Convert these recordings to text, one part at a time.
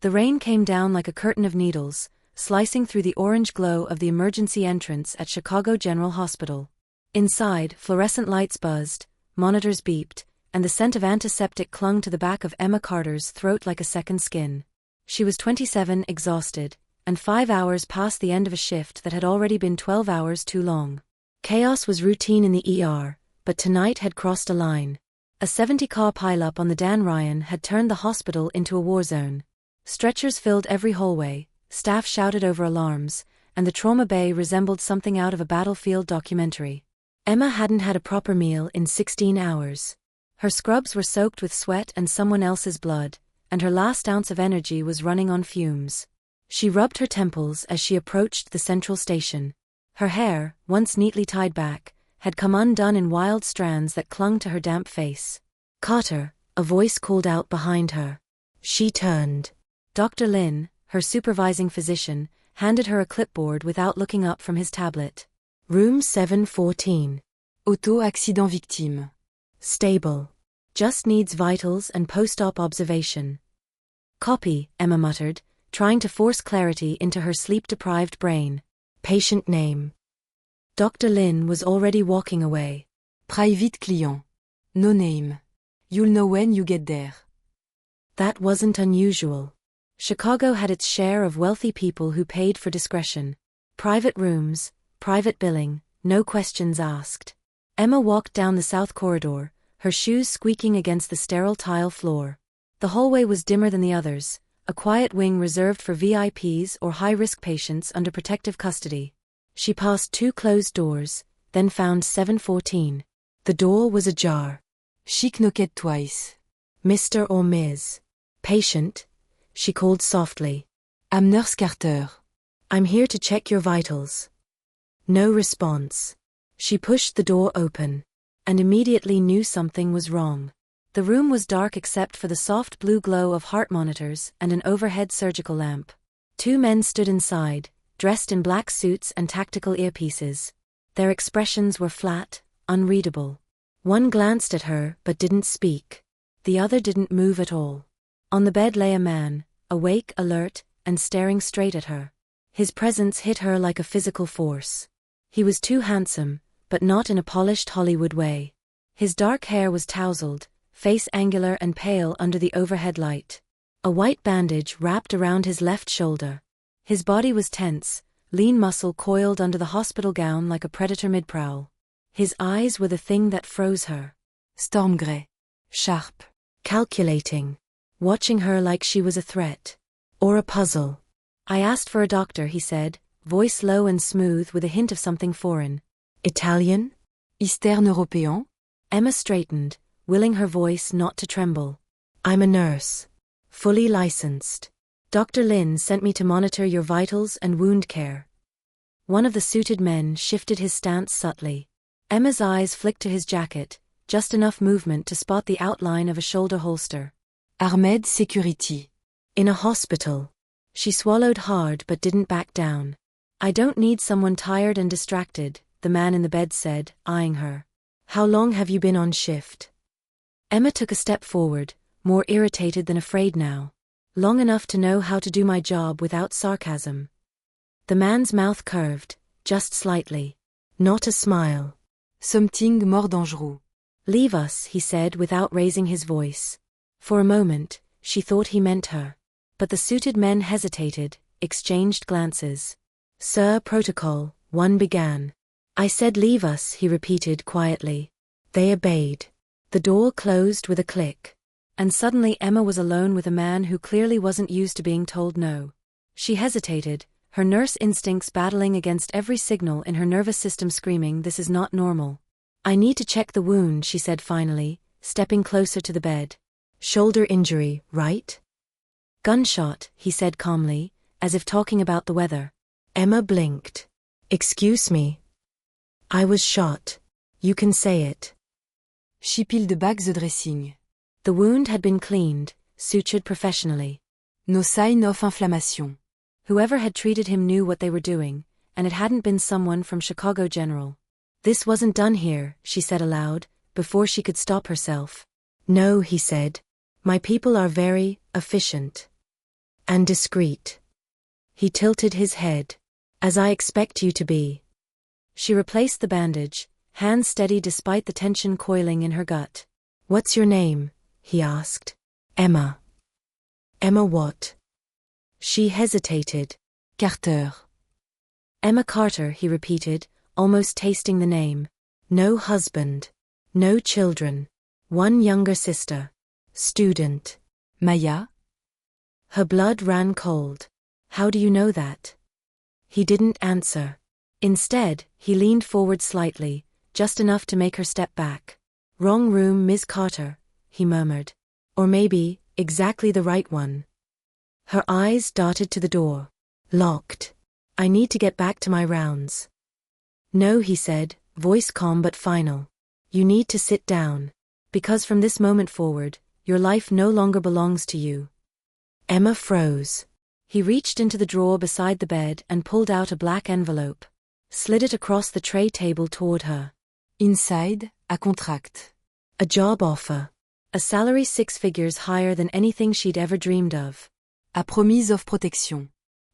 The rain came down like a curtain of needles, slicing through the orange glow of the emergency entrance at Chicago General Hospital. Inside, fluorescent lights buzzed, monitors beeped, and the scent of antiseptic clung to the back of Emma Carter's throat like a second skin. She was 27, exhausted, and 5 hours past the end of a shift that had already been 12 hours too long. Chaos was routine in the ER, but tonight had crossed a line. A 70-car pileup on the Dan Ryan had turned the hospital into a war zone. Stretchers filled every hallway, staff shouted over alarms, and the trauma bay resembled something out of a battlefield documentary. Emma hadn't had a proper meal in 16 hours. Her scrubs were soaked with sweat and someone else's blood, and her last ounce of energy was running on fumes. She rubbed her temples as she approached the central station. Her hair, once neatly tied back, had come undone in wild strands that clung to her damp face. "Carter," a voice called out behind her. She turned. Dr. Lin, her supervising physician, handed her a clipboard without looking up from his tablet. Room 714. Auto-accident victime. Stable. Just needs vitals and post-op observation. Copy, Emma muttered, trying to force clarity into her sleep-deprived brain. Patient name. Dr. Lin was already walking away. Private client. No name. You'll know when you get there. That wasn't unusual. Chicago had its share of wealthy people who paid for discretion. Private rooms, private billing, no questions asked. Emma walked down the south corridor, her shoes squeaking against the sterile tile floor. The hallway was dimmer than the others, a quiet wing reserved for VIPs or high-risk patients under protective custody. She passed 2 closed doors, then found 714. The door was ajar. She knocked twice. Mr. or Ms. Patient, she called softly. I'm Nurse Carter. I'm here to check your vitals. No response. She pushed the door open, and immediately knew something was wrong. The room was dark except for the soft blue glow of heart monitors and an overhead surgical lamp. 2 men stood inside, dressed in black suits and tactical earpieces. Their expressions were flat, unreadable. One glanced at her but didn't speak. The other didn't move at all. On the bed lay a man, awake, alert, and staring straight at her. His presence hit her like a physical force. He was too handsome, but not in a polished Hollywood way. His dark hair was tousled, face angular and pale under the overhead light. A white bandage wrapped around his left shoulder. His body was tense, lean muscle coiled under the hospital gown like a predator mid-prowl. His eyes were the thing that froze her. Storm gray. Sharp. Calculating. Watching her like she was a threat. Or a puzzle. I asked for a doctor, he said, voice low and smooth with a hint of something foreign. Italian? Eastern European? Emma straightened, willing her voice not to tremble. I'm a nurse. Fully licensed. Dr. Lin sent me to monitor your vitals and wound care. One of the suited men shifted his stance subtly. Emma's eyes flicked to his jacket, just enough movement to spot the outline of a shoulder holster. Armed Security. In a hospital. She swallowed hard but didn't back down. I don't need someone tired and distracted, the man in the bed said, eyeing her. How long have you been on shift? Emma took a step forward, more irritated than afraid now. Long enough to know how to do my job without sarcasm. The man's mouth curved, just slightly. Not a smile. Something more dangereux. Leave us, he said without raising his voice. For a moment, she thought he meant her. But the suited men hesitated, exchanged glances. Sir, protocol, one began. I said leave us, he repeated quietly. They obeyed. The door closed with a click. And suddenly Emma was alone with a man who clearly wasn't used to being told no. She hesitated, her nurse instincts battling against every signal in her nervous system screaming this is not normal. I need to check the wound, she said finally, stepping closer to the bed. Shoulder injury, right? Gunshot, he said calmly, as if talking about the weather. Emma blinked. Excuse me. I was shot. You can say it. She peeled back the dressing. The wound had been cleaned, sutured professionally. No sign of inflammation. Whoever had treated him knew what they were doing, and it hadn't been someone from Chicago General. This wasn't done here, she said aloud, before she could stop herself. No, he said. My people are very efficient. And discreet. He tilted his head. As I expect you to be. She replaced the bandage, hands steady despite the tension coiling in her gut. What's your name? He asked. Emma. Emma what? She hesitated. Carter. Emma Carter, he repeated, almost tasting the name. No husband. No children. One younger sister. Student. Maya? Her blood ran cold. How do you know that? He didn't answer. Instead, he leaned forward slightly, just enough to make her step back. Wrong room, Miss Carter, he murmured. Or maybe, exactly the right one. Her eyes darted to the door. Locked. I need to get back to my rounds. No, he said, voice calm but final. You need to sit down. Because from this moment forward, your life no longer belongs to you. Emma froze. He reached into the drawer beside the bed and pulled out a black envelope. Slid it across the tray table toward her. Inside, a contract. A job offer. A salary 6 figures higher than anything she'd ever dreamed of. A promise of protection.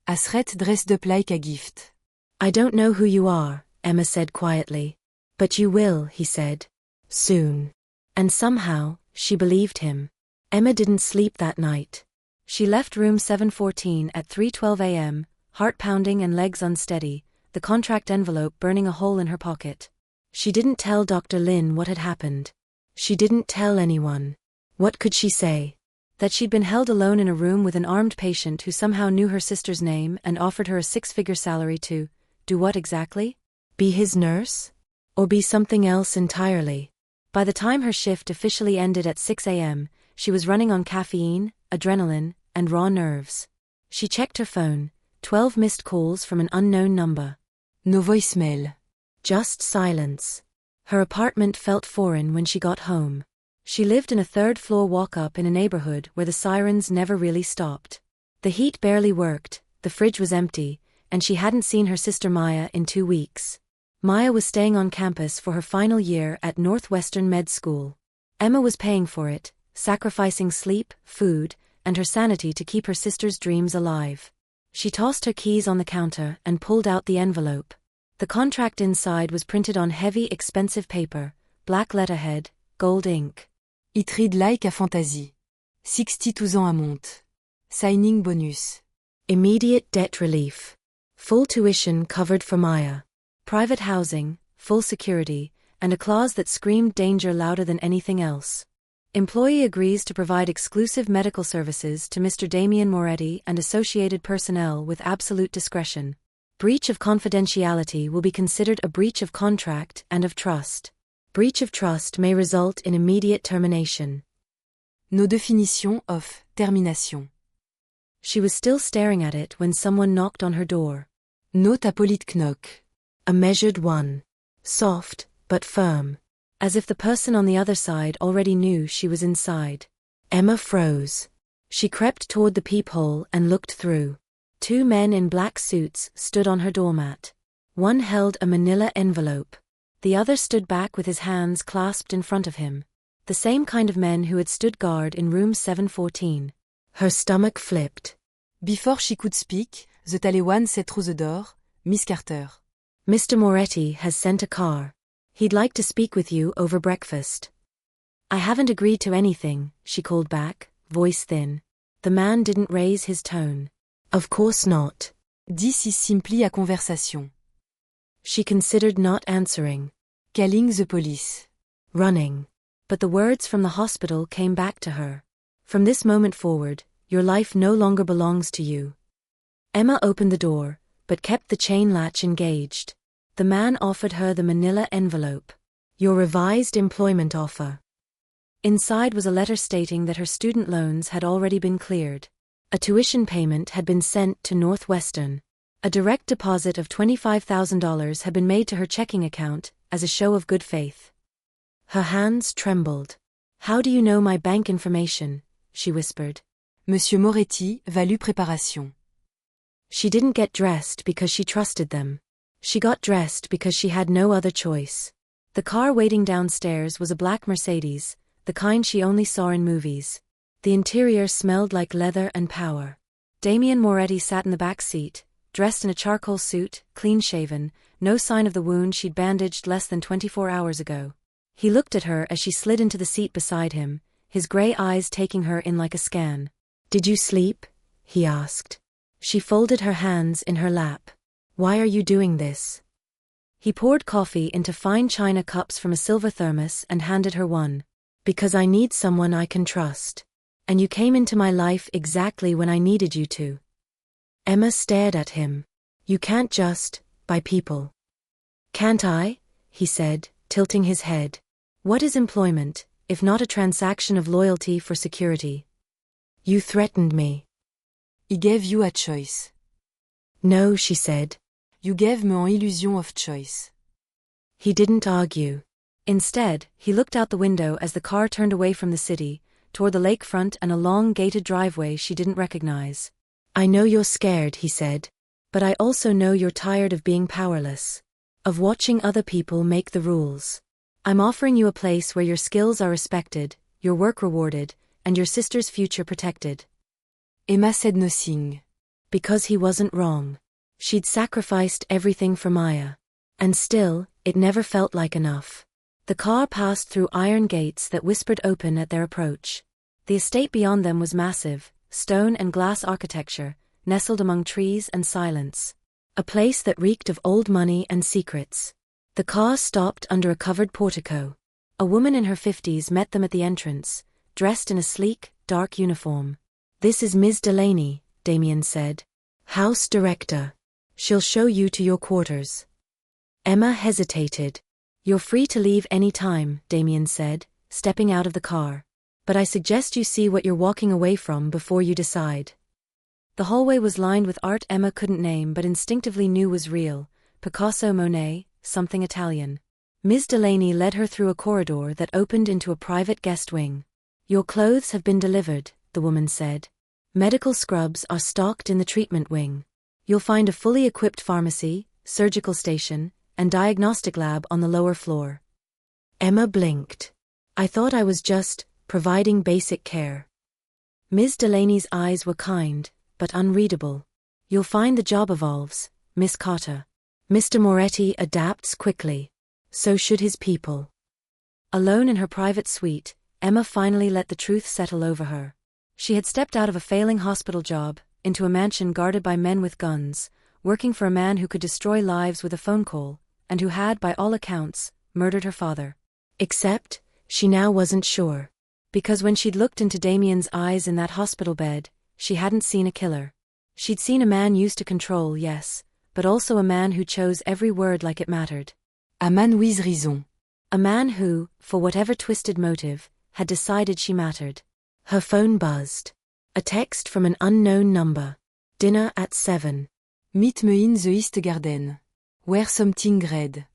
A threat dressed up like a gift. I don't know who you are, Emma said quietly. But you will, he said. Soon. And somehow, she believed him. Emma didn't sleep that night. She left room 714 at 3:12 a.m., heart pounding and legs unsteady, the contract envelope burning a hole in her pocket. She didn't tell Dr. Lin what had happened. She didn't tell anyone. What could she say? That she'd been held alone in a room with an armed patient who somehow knew her sister's name and offered her a 6-figure salary to do what exactly? Be his nurse? Or be something else entirely? By the time her shift officially ended at 6 a.m., she was running on caffeine, adrenaline, and raw nerves. She checked her phone, 12 missed calls from an unknown number. No voicemail. Just silence. Her apartment felt foreign when she got home. She lived in a 3rd-floor walk-up in a neighborhood where the sirens never really stopped. The heat barely worked, the fridge was empty, and she hadn't seen her sister Maya in 2 weeks. Maya was staying on campus for her final year at Northwestern Med School. Emma was paying for it, sacrificing sleep, food, and her sanity to keep her sister's dreams alive. She tossed her keys on the counter and pulled out the envelope. The contract inside was printed on heavy, expensive paper, black letterhead, gold ink. It read like a fantasy. 62 ans à monte. Signing bonus. Immediate debt relief. Full tuition covered for Maya. Private housing, full security, and a clause that screamed danger louder than anything else. Employee agrees to provide exclusive medical services to Mr. Damien Moretti and associated personnel with absolute discretion. Breach of confidentiality will be considered a breach of contract and of trust. Breach of trust may result in immediate termination. Nos définitions of termination. She was still staring at it when someone knocked on her door. Not a polite knock. A measured one. Soft, but firm. As if the person on the other side already knew she was inside. Emma froze. She crept toward the peephole and looked through. 2 men in black suits stood on her doormat. One held a manila envelope. The other stood back with his hands clasped in front of him. The same kind of men who had stood guard in room 714. Her stomach flipped. Before she could speak, the Taliwan said through the door, Miss Carter. Mr. Moretti has sent a car. He'd like to speak with you over breakfast. I haven't agreed to anything, she called back, voice thin. The man didn't raise his tone. Of course not. This is simply a conversation. She considered not answering. Calling the police. Running. But the words from the hospital came back to her. From this moment forward, your life no longer belongs to you. Emma opened the door, but kept the chain latch engaged. The man offered her the manila envelope. Your revised employment offer. Inside was a letter stating that her student loans had already been cleared. A tuition payment had been sent to Northwestern. A direct deposit of $25,000 had been made to her checking account, as a show of good faith. Her hands trembled. How do you know my bank information? She whispered. Monsieur Moretti, valut préparation. She didn't get dressed because she trusted them. She got dressed because she had no other choice. The car waiting downstairs was a black Mercedes, the kind she only saw in movies. The interior smelled like leather and power. Damien Moretti sat in the back seat, dressed in a charcoal suit, clean-shaven, no sign of the wound she'd bandaged less than 24 hours ago. He looked at her as she slid into the seat beside him, his gray eyes taking her in like a scan. "Did you sleep?" he asked. She folded her hands in her lap. "Why are you doing this?" He poured coffee into fine china cups from a silver thermos and handed her one. "Because I need someone I can trust. And you came into my life exactly when I needed you to." Emma stared at him. "You can't just buy people." "Can't I?" he said, tilting his head. "What is employment, if not a transaction of loyalty for security?" "You threatened me." "I gave you a choice." "No," she said. "You gave me an illusion of choice." He didn't argue. Instead, he looked out the window as the car turned away from the city, toward the lakefront and a long gated driveway she didn't recognize. "I know you're scared," he said. "But I also know you're tired of being powerless. Of watching other people make the rules. I'm offering you a place where your skills are respected, your work rewarded, and your sister's future protected." Emma said nothing. Because he wasn't wrong. She'd sacrificed everything for Maya. And still, it never felt like enough. The car passed through iron gates that whispered open at their approach. The estate beyond them was massive, stone and glass architecture, nestled among trees and silence. A place that reeked of old money and secrets. The car stopped under a covered portico. A woman in her 50s met them at the entrance, dressed in a sleek, dark uniform. "This is Ms. Delaney," Damien said. "House director. She'll show you to your quarters." Emma hesitated. "You're free to leave any time," Damien said, stepping out of the car. "But I suggest you see what you're walking away from before you decide." The hallway was lined with art Emma couldn't name but instinctively knew was real. Picasso, Monet, something Italian. Ms. Delaney led her through a corridor that opened into a private guest wing. "Your clothes have been delivered," the woman said. "Medical scrubs are stocked in the treatment wing. You'll find a fully equipped pharmacy, surgical station, and diagnostic lab on the lower floor." Emma blinked. "I thought I was just providing basic care." Ms. Delaney's eyes were kind, but unreadable. "You'll find the job evolves, Miss Carter. Mr. Moretti adapts quickly. So should his people." Alone in her private suite, Emma finally let the truth settle over her. She had stepped out of a failing hospital job, into a mansion guarded by men with guns, working for a man who could destroy lives with a phone call, and who had, by all accounts, murdered her father. Except, she now wasn't sure. Because when she'd looked into Damien's eyes in that hospital bed, she hadn't seen a killer. She'd seen a man used to control, yes, but also a man who chose every word like it mattered. A man with raison. A man who, for whatever twisted motive, had decided she mattered. Her phone buzzed. A text from an unknown number. "Dinner at 7. Meet me in the East Garden. Where something red."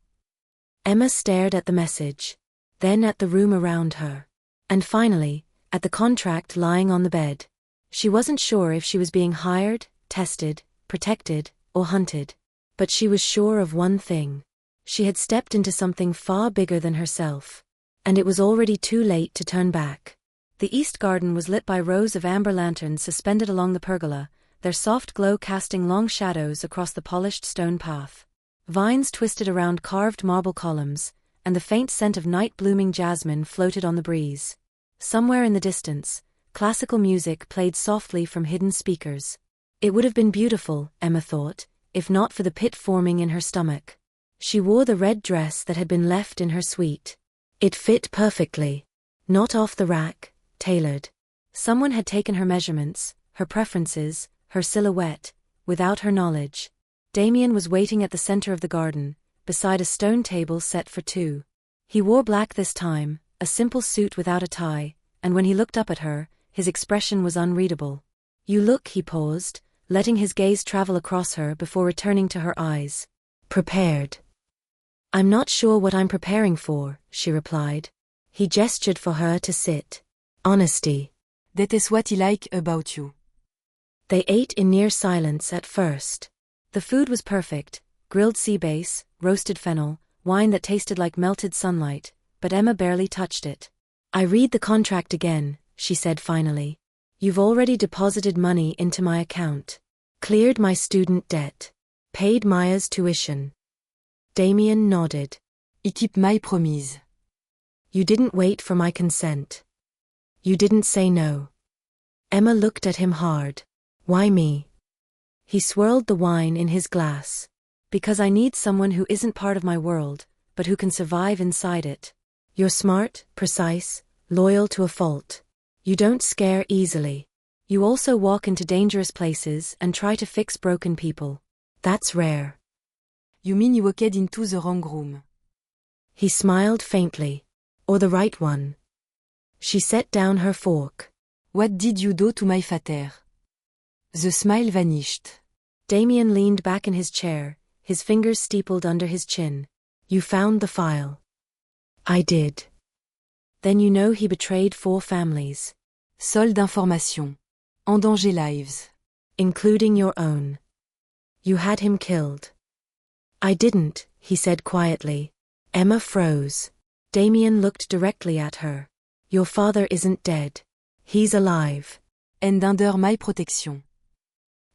Emma stared at the message, then at the room around her, and finally, at the contract lying on the bed. She wasn't sure if she was being hired, tested, protected, or hunted. But she was sure of one thing. She had stepped into something far bigger than herself. And it was already too late to turn back. The East Garden was lit by rows of amber lanterns suspended along the pergola, their soft glow casting long shadows across the polished stone path. Vines twisted around carved marble columns, and the faint scent of night-blooming jasmine floated on the breeze. Somewhere in the distance, classical music played softly from hidden speakers. It would have been beautiful, Emma thought, if not for the pit forming in her stomach. She wore the red dress that had been left in her suite. It fit perfectly. Not off the rack, tailored. Someone had taken her measurements, her preferences, her silhouette, without her knowledge. Damien was waiting at the center of the garden, beside a stone table set for two. He wore black this time, a simple suit without a tie, and when he looked up at her, his expression was unreadable. "You look," he paused, letting his gaze travel across her before returning to her eyes. "Prepared." "I'm not sure what I'm preparing for," she replied. He gestured for her to sit. "Honesty. That is what I like about you." They ate in near silence at first. The food was perfect, grilled sea bass, roasted fennel, wine that tasted like melted sunlight, but Emma barely touched it. "I read the contract again," she said finally. You've already deposited money into my account. Cleared my student debt. Paid Maya's tuition. Damien nodded. Équipe Mai promise. You didn't wait for my consent. You didn't say no. Emma looked at him hard. Why me? He swirled the wine in his glass. Because I need someone who isn't part of my world, but who can survive inside it. You're smart, precise, loyal to a fault. You don't scare easily. You also walk into dangerous places and try to fix broken people. That's rare. You mean you walked into the wrong room? He smiled faintly. Or the right one. She set down her fork. What did you do to my father? The smile vanished. Damien leaned back in his chair, his fingers steepled under his chin. You found the file. I did. Then you know he betrayed 4 families. Sol d'information. En danger lives. Including your own. You had him killed. I didn't, he said quietly. Emma froze. Damien looked directly at her. Your father isn't dead. He's alive. And under my protection.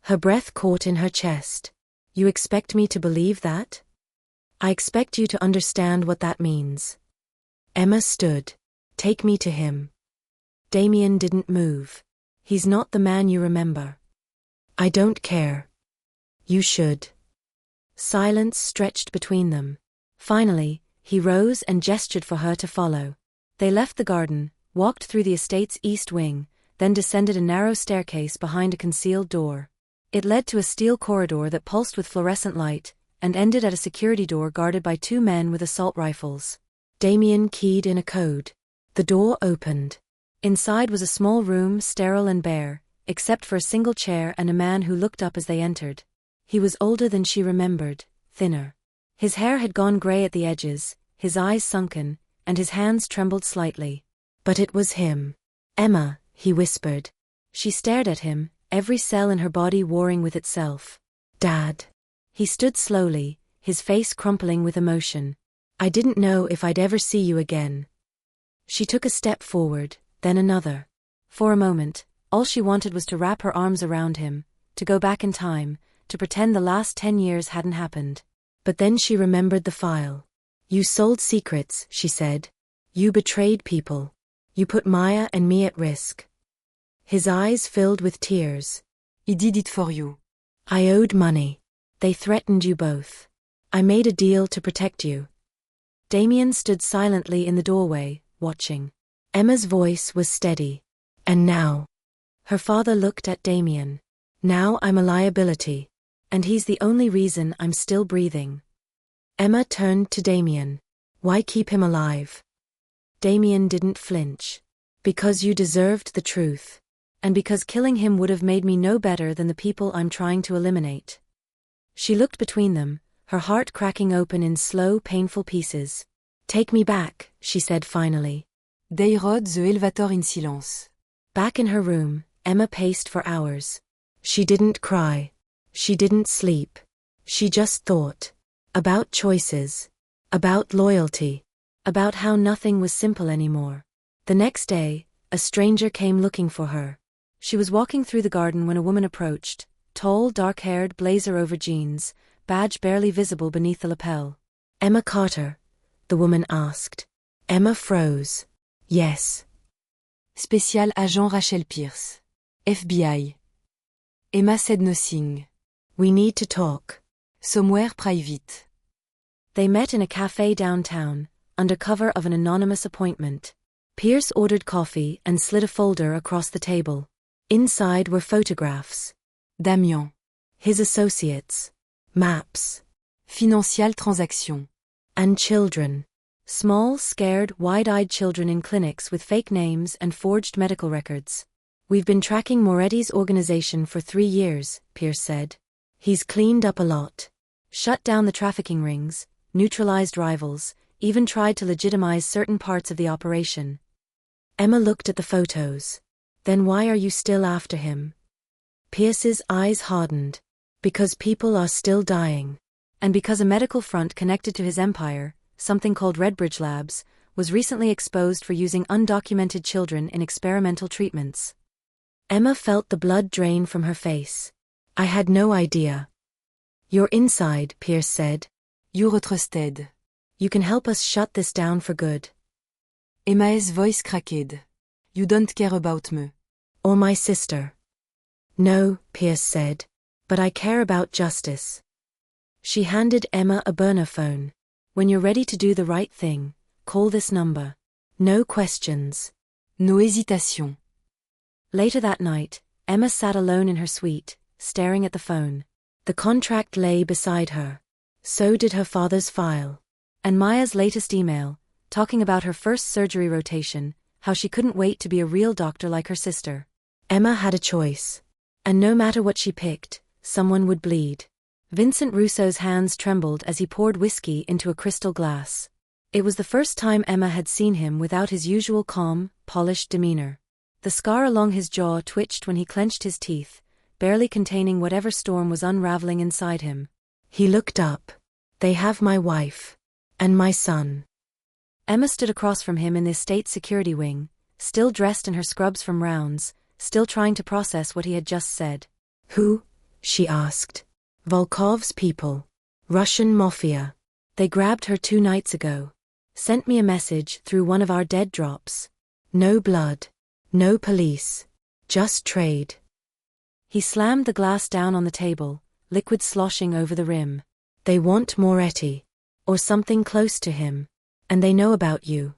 Her breath caught in her chest. You expect me to believe that? I expect you to understand what that means. Emma stood. Take me to him. Damien didn't move. He's not the man you remember. I don't care. You should. Silence stretched between them. Finally, he rose and gestured for her to follow. They left the garden, walked through the estate's east wing, then descended a narrow staircase behind a concealed door. It led to a steel corridor that pulsed with fluorescent light, and ended at a security door guarded by 2 men with assault rifles. Damien keyed in a code. The door opened. Inside was a small room, sterile and bare, except for a single chair and a man who looked up as they entered. He was older than she remembered, thinner. His hair had gone gray at the edges, his eyes sunken, and his hands trembled slightly. But it was him. Emma, he whispered. She stared at him, every cell in her body warring with itself. Dad. He stood slowly, his face crumpling with emotion. I didn't know if I'd ever see you again. She took a step forward, then another. For a moment, all she wanted was to wrap her arms around him, to go back in time, to pretend the last 10 years hadn't happened. But then she remembered the file. You sold secrets, she said. You betrayed people. You put Maya and me at risk. His eyes filled with tears. He did it for you. I owed money. They threatened you both. I made a deal to protect you. Damien stood silently in the doorway, watching. Emma's voice was steady. And now? Her father looked at Damien. Now I'm a liability. And he's the only reason I'm still breathing. Emma turned to Damien. Why keep him alive? Damien didn't flinch. Because you deserved the truth. And because killing him would have made me no better than the people I'm trying to eliminate. She looked between them, her heart cracking open in slow, painful pieces. Take me back, she said finally. They rode the elevator in silence. Back in her room, Emma paced for hours. She didn't cry. She didn't sleep. She just thought. About choices. About loyalty. About how nothing was simple anymore. The next day, a stranger came looking for her. She was walking through the garden when a woman approached, tall, dark-haired, blazer over jeans, badge barely visible beneath the lapel. Emma Carter, the woman asked. Emma froze. Yes. Spécial agent Rachel Pierce. FBI. Emma said nothing. We need to talk. Somewhere private. They met in a cafe downtown, under cover of an anonymous appointment. Pierce ordered coffee and slid a folder across the table. Inside were photographs. Damien. His associates. Maps. Financial transaction. And children. Small, scared, wide-eyed children in clinics with fake names and forged medical records. We've been tracking Moretti's organization for 3 years, Pierce said. He's cleaned up a lot. Shut down the trafficking rings, neutralized rivals, even tried to legitimize certain parts of the operation. Emma looked at the photos. Then why are you still after him? Pierce's eyes hardened. Because people are still dying. And because a medical front connected to his empire, something called Redbridge Labs, was recently exposed for using undocumented children in experimental treatments. Emma felt the blood drain from her face. I had no idea. You're inside, Pierce said. You're trusted. You can help us shut this down for good. Emma's voice cracked. You don't care about me. Or my sister. No, Pierce said. But I care about justice. She handed Emma a burner phone. When you're ready to do the right thing, call this number. No questions. No hésitation. Later that night, Emma sat alone in her suite, staring at the phone. The contract lay beside her. So did her father's file. And Maya's latest email, talking about her first surgery rotation, how she couldn't wait to be a real doctor like her sister. Emma had a choice. And no matter what she picked, someone would bleed. Vincent Russo's hands trembled as he poured whiskey into a crystal glass. It was the first time Emma had seen him without his usual calm, polished demeanor. The scar along his jaw twitched when he clenched his teeth, barely containing whatever storm was unraveling inside him. He looked up. They have my wife. And my son. Emma stood across from him in the estate security wing, still dressed in her scrubs from rounds, still trying to process what he had just said. Who? She asked. Volkov's people. Russian mafia. They grabbed her 2 nights ago. Sent me a message through one of our dead drops. No blood. No police. Just trade. He slammed the glass down on the table, liquid sloshing over the rim. They want Moretti. Or something close to him. And they know about you.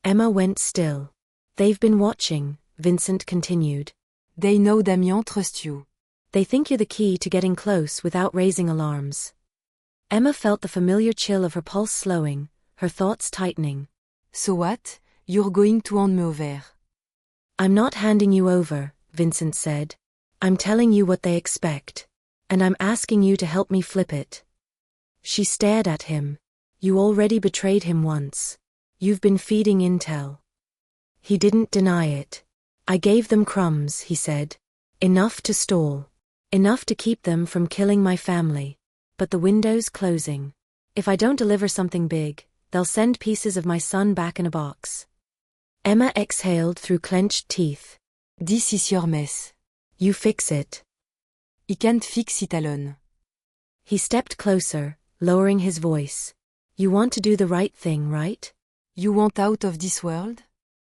Emma went still. They've been watching, Vincent continued. They know Damien trusts you. They think you're the key to getting close without raising alarms. Emma felt the familiar chill of her pulse slowing, her thoughts tightening. So what? You're going to hand me over. I'm not handing you over, Vincent said. I'm telling you what they expect. And I'm asking you to help me flip it. She stared at him. You already betrayed him once. You've been feeding intel. He didn't deny it. I gave them crumbs, he said. Enough to stall. Enough to keep them from killing my family. But the window's closing. If I don't deliver something big, they'll send pieces of my son back in a box. Emma exhaled through clenched teeth. This is your mess. You fix it. I can't fix it alone. He stepped closer, lowering his voice. You want to do the right thing, right? You want out of this world?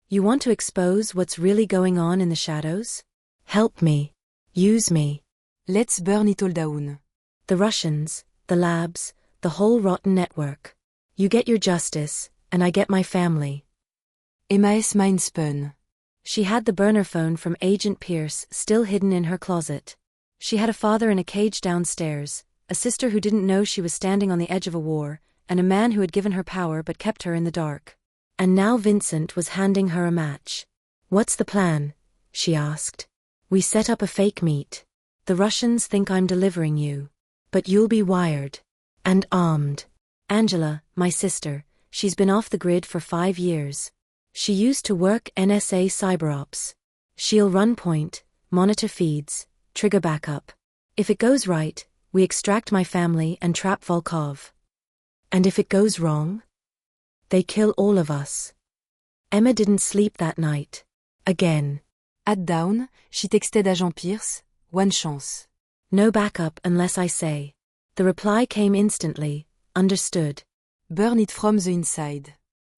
You want to expose what's really going on in the shadows? Help me. Use me. Let's burn it all down. The Russians, the labs, the whole rotten network. You get your justice, and I get my family. Emma's mind spun. She had the burner phone from Agent Pierce still hidden in her closet. She had a father in a cage downstairs, a sister who didn't know she was standing on the edge of a war, and a man who had given her power but kept her in the dark. And now Vincent was handing her a match. What's the plan? She asked. We set up a fake meet. The Russians think I'm delivering you. But you'll be wired. And armed. Angela, my sister, she's been off the grid for 5 years. She used to work NSA cyberops. She'll run point, monitor feeds, trigger backup. If it goes right, we extract my family and trap Volkov. And if it goes wrong? They kill all of us. Emma didn't sleep that night. Again. At dawn, she texted Agent Pierce, one chance. No backup unless I say. The reply came instantly, understood. Burn it from the inside.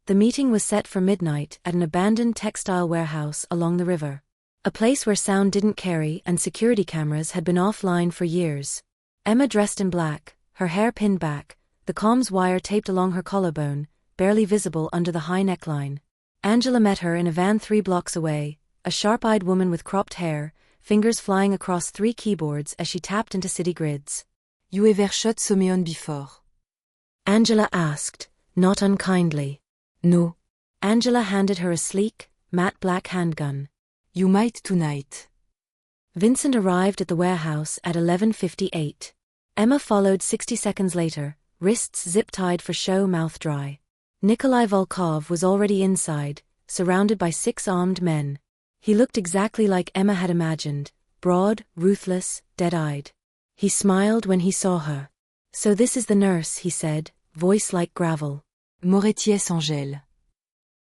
The meeting was set for midnight at an abandoned textile warehouse along the river. A place where sound didn't carry and security cameras had been offline for years. Emma dressed in black, her hair pinned back, the comms wire taped along her collarbone, barely visible under the high neckline. Angela met her in a van 3 blocks away, a sharp-eyed woman with cropped hair, fingers flying across 3 keyboards as she tapped into city grids. You ever shot someone before? Angela asked, not unkindly. No. Angela handed her a sleek, matte black handgun. You might tonight. Vincent arrived at the warehouse at 11:58. Emma followed 60 seconds later, wrists zip-tied for show, mouth dry. Nikolai Volkov was already inside, surrounded by 6 armed men. He looked exactly like Emma had imagined, broad, ruthless, dead-eyed. He smiled when he saw her. So this is the nurse, he said, voice like gravel. Moretti est Angèle.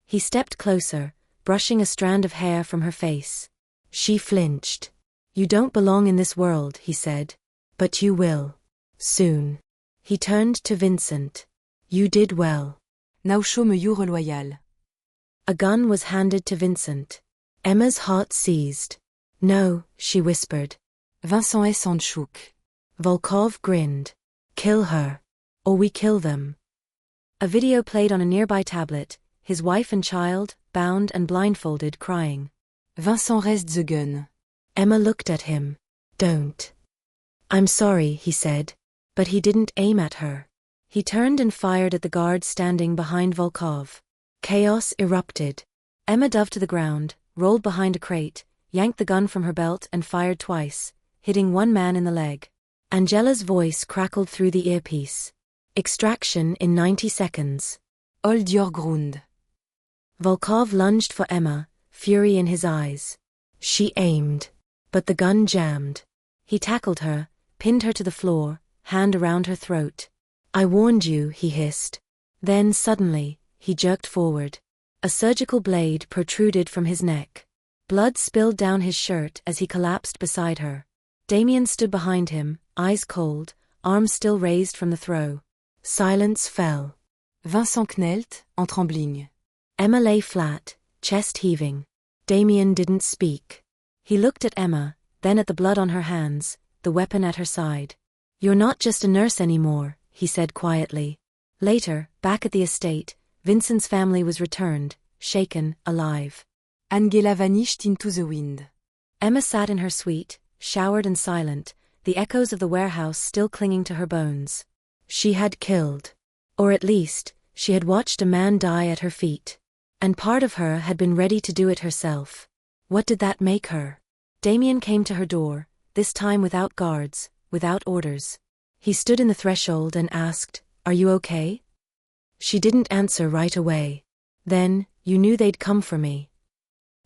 He stepped closer, brushing a strand of hair from her face. She flinched. You don't belong in this world, he said. But you will. Soon. He turned to Vincent. You did well. Nausho me jure loyal. A gun was handed to Vincent. Emma's heart seized. No, she whispered. Vincent S. en chouk. Volkov grinned. Kill her. Or we kill them. A video played on a nearby tablet, his wife and child, bound and blindfolded, crying. Vincent reste the gun. Emma looked at him. Don't. I'm sorry, he said. But he didn't aim at her. He turned and fired at the guard standing behind Volkov. Chaos erupted. Emma dove to the ground, rolled behind a crate, yanked the gun from her belt and fired twice, hitting one man in the leg. Angela's voice crackled through the earpiece. Extraction in 90 seconds. Hold your ground. Volkov lunged for Emma, fury in his eyes. She aimed. But the gun jammed. He tackled her, pinned her to the floor, hand around her throat. I warned you, he hissed. Then suddenly, he jerked forward. A surgical blade protruded from his neck. Blood spilled down his shirt as he collapsed beside her. Damien stood behind him, eyes cold, arms still raised from the throw. Silence fell. Vincent knelt, en trembling. Emma lay flat, chest heaving. Damien didn't speak. He looked at Emma, then at the blood on her hands, the weapon at her side. You're not just a nurse anymore, he said quietly. Later, back at the estate, Vincent's family was returned, shaken, alive. Angela vanished into the wind. Emma sat in her suite, showered and silent, the echoes of the warehouse still clinging to her bones. She had killed. Or at least, she had watched a man die at her feet. And part of her had been ready to do it herself. What did that make her? Damien came to her door, this time without guards, without orders. He stood in the threshold and asked, Are you okay? She didn't answer right away. Then, you knew they'd come for me.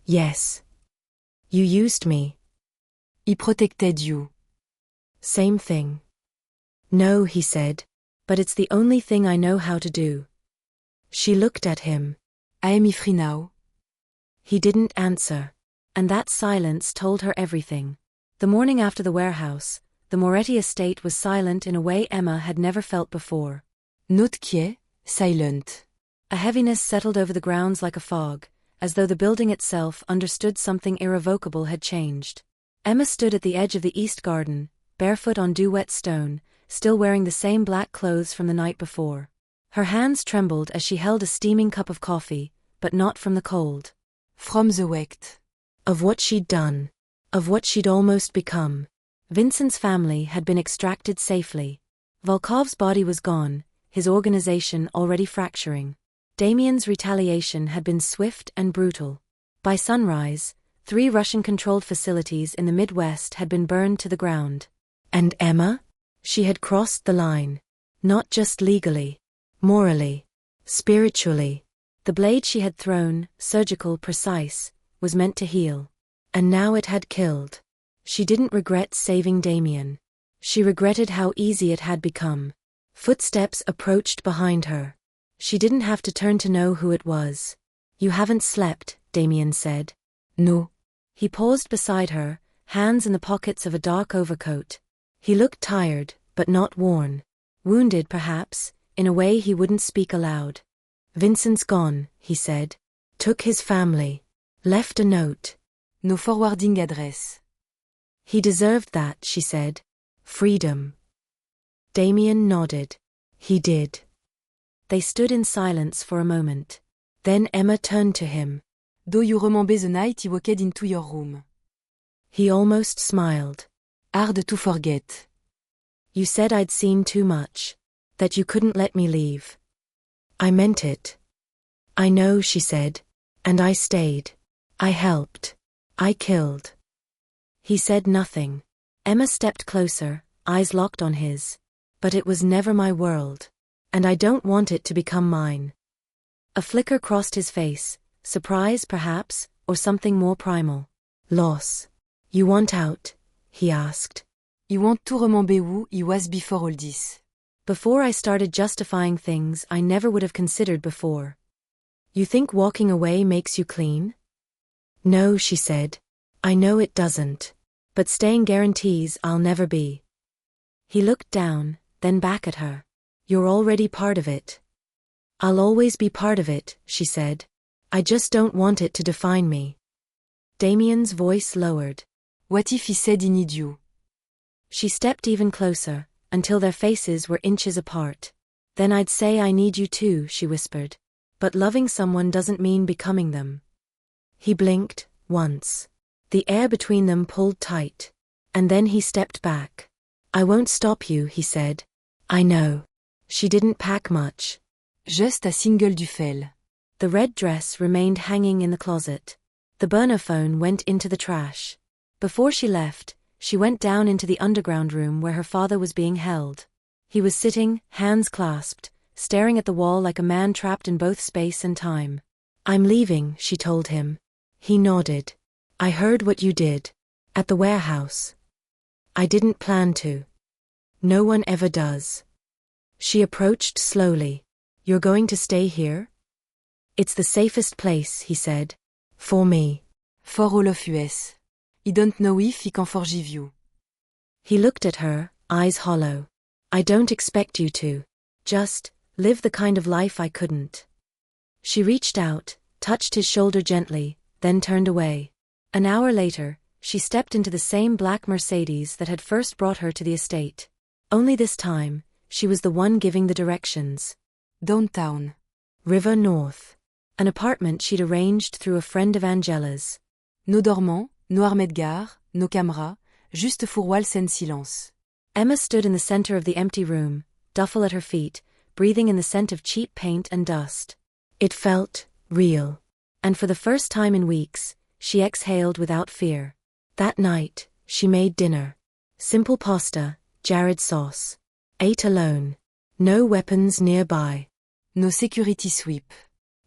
Yes. You used me. He protected you. Same thing. No, he said. But it's the only thing I know how to do. She looked at him. I am free now. He didn't answer. And that silence told her everything. The morning after the warehouse, the Moretti estate was silent in a way Emma had never felt before. Not quiet, silent. A heaviness settled over the grounds like a fog, as though the building itself understood something irrevocable had changed. Emma stood at the edge of the east garden, barefoot on dew-wet stone, still wearing the same black clothes from the night before. Her hands trembled as she held a steaming cup of coffee, but not from the cold. From the weight. Of what she'd done. Of what she'd almost become. Vincent's family had been extracted safely. Volkov's body was gone, his organization already fracturing. Damien's retaliation had been swift and brutal. By sunrise, 3 Russian-controlled facilities in the Midwest had been burned to the ground. And Emma? She had crossed the line. Not just legally. Morally. Spiritually. The blade she had thrown, surgical, precise, was meant to heal. And now it had killed. She didn't regret saving Damien. She regretted how easy it had become. Footsteps approached behind her. She didn't have to turn to know who it was. You haven't slept, Damien said. No. He paused beside her, hands in the pockets of a dark overcoat. He looked tired, but not worn. Wounded, perhaps, in a way he wouldn't speak aloud. Vincent's gone, he said. Took his family. Left a note. No forwarding address. He deserved that, she said. Freedom. Damien nodded. He did. They stood in silence for a moment. Then Emma turned to him. Do you remember the night he walked into your room? He almost smiled. Hard to forget. You said I'd seen too much. That you couldn't let me leave. I meant it. I know, she said. And I stayed. I helped. I killed. He said nothing. Emma stepped closer, eyes locked on his. But it was never my world. And I don't want it to become mine. A flicker crossed his face, surprise perhaps, or something more primal. Loss. You want out? He asked. You want to remember who he was before all this. Before I started justifying things I never would have considered before. You think walking away makes you clean? No, she said. I know it doesn't. But staying guarantees I'll never be. He looked down, then back at her. You're already part of it. I'll always be part of it, she said. I just don't want it to define me. Damien's voice lowered. What if he said he need you? She stepped even closer, until their faces were inches apart. Then I'd say I need you too, she whispered. But loving someone doesn't mean becoming them. He blinked, once. The air between them pulled tight. And then he stepped back. I won't stop you, he said. I know. She didn't pack much. Just a single duffel. The red dress remained hanging in the closet. The burner phone went into the trash. Before she left, she went down into the underground room where her father was being held. He was sitting, hands clasped, staring at the wall like a man trapped in both space and time. I'm leaving, she told him. He nodded. I heard what you did. At the warehouse. I didn't plan to. No one ever does. She approached slowly. You're going to stay here? It's the safest place, he said. For me. For all of us. I don't know if I can forgive you. He looked at her, eyes hollow. I don't expect you to. Just, live the kind of life I couldn't. She reached out, touched his shoulder gently, then turned away. An hour later, she stepped into the same black Mercedes that had first brought her to the estate. Only this time, she was the one giving the directions. Downtown. River North. An apartment she'd arranged through a friend of Angela's. Nos dormants, nos armées de garde, nos caméras, juste fourroiles en silence. Emma stood in the center of the empty room, duffel at her feet, breathing in the scent of cheap paint and dust. It felt real. And for the first time in weeks, she exhaled without fear. That night, she made dinner. Simple pasta, jarred sauce. Ate alone. No weapons nearby. No security sweep.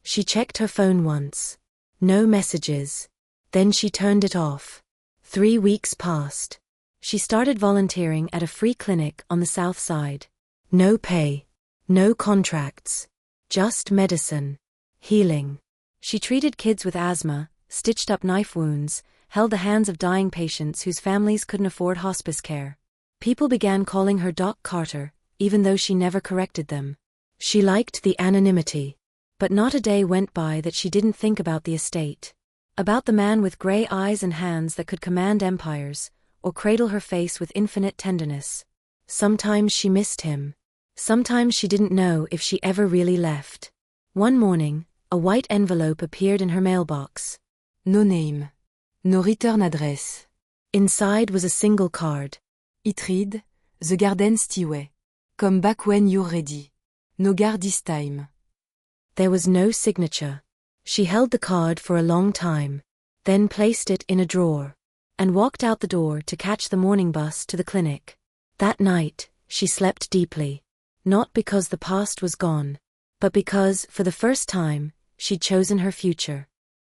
She checked her phone once. No messages. Then she turned it off. 3 weeks passed. She started volunteering at a free clinic on the south side. No pay. No contracts. Just medicine. Healing. She treated kids with asthma, stitched up knife wounds, held the hands of dying patients whose families couldn't afford hospice care. People began calling her Doc Carter, even though she never corrected them. She liked the anonymity. But not a day went by that she didn't think about the estate. About the man with gray eyes and hands that could command empires, or cradle her face with infinite tenderness. Sometimes she missed him. Sometimes she didn't know if she ever really left. One morning, a white envelope appeared in her mailbox. No name. No return address. Inside was a single card. It read, The Garden Steway. Come back when you're ready. No guard this time. There was no signature. She held the card for a long time, then placed it in a drawer, and walked out the door to catch the morning bus to the clinic. That night, she slept deeply. Not because the past was gone, but because, for the first time, she'd chosen her future.